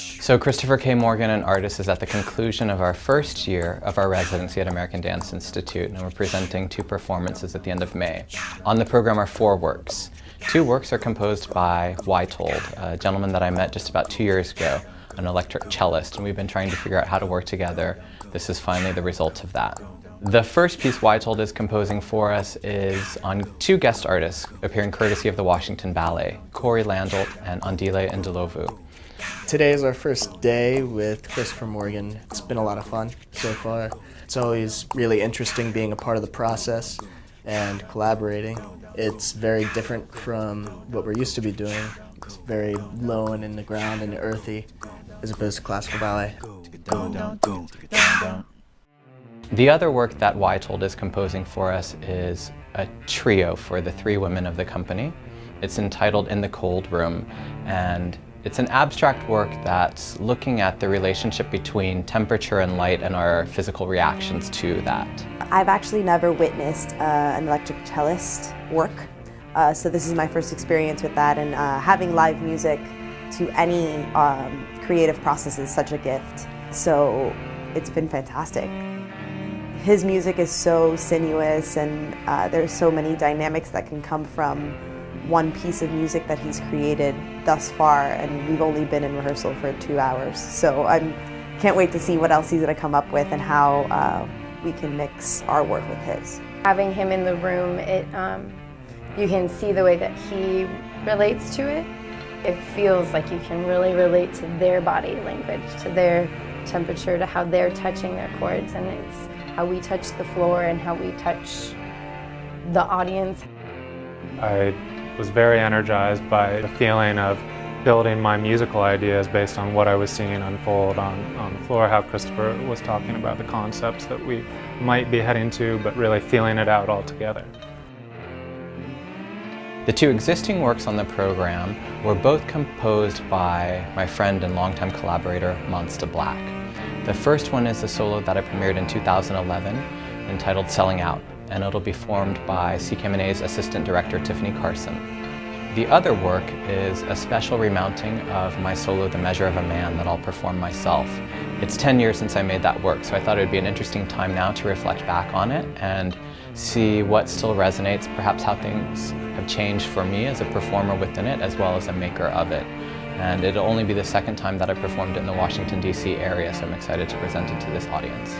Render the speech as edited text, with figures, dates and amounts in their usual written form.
So Christopher K. Morgan and Artists is at the conclusion of our first year of our residency at American Dance Institute, and we're presenting 2 performances at the end of May. On the program are 4 works. 2 works are composed by Wytold, a gentleman that I met just about 2 years ago, an electric cellist, and we've been trying to figure out how to work together. This is finally the result of that. The first piece Wytold is composing for us is on 2 guest artists appearing courtesy of the Washington Ballet, Landolt and Andile and Ndlovu. Today is our first day with Christopher Morgan. It's been a lot of fun so far. It's always really interesting being a part of the process and collaborating. It's very different from what we're used to be doing. It's very low and in the ground and earthy as opposed to classical ballet. The other work that Wytold is composing for us is a trio for the 3 women of the company. It's entitled In the Cold Room, and it's an abstract work that's looking at the relationship between temperature and light and our physical reactions to that. I've actually never witnessed an electric cellist work, so this is my first experience with that, and having live music to any creative process is such a gift, so it's been fantastic. His music is so sinuous, and there's so many dynamics that can come from one piece of music that he's created thus far, and we've only been in rehearsal for 2 hours, so I can't wait to see what else he's going to come up with and how we can mix our work with his. Having him in the room, you can see the way that he relates to it. It feels like you can really relate to their body language, to their temperature, to how they're touching their chords, and it's how we touch the floor and how we touch the audience. I was very energized by the feeling of building my musical ideas based on what I was seeing unfold on the floor, how Christopher was talking about the concepts that we might be heading to, but really feeling it out all together. The 2 existing works on the program were both composed by my friend and longtime collaborator, Ndlovu Black. The first one is a solo that I premiered in 2011 entitled Selling Out, and it'll be formed by CKM&A's assistant director, Tiffany Carson. The other work is a special remounting of my solo, The Measure of a Man, that I'll perform myself. It's 10 years since I made that work, so I thought it would be an interesting time now to reflect back on it and see what still resonates, perhaps how things have changed for me as a performer within it, as well as a maker of it. And it'll only be the 2nd time that I performed it in the Washington, D.C. area, so I'm excited to present it to this audience.